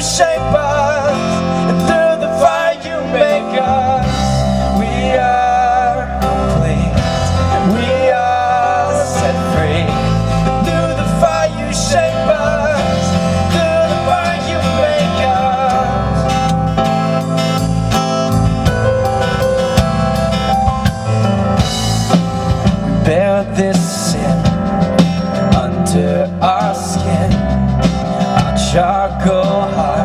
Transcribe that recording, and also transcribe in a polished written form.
shape us, and through the fire you make us. We are complete, we are set free. Through the fire you shape us, through the fire you make us. We bear this sin under our skin, our charcoal heart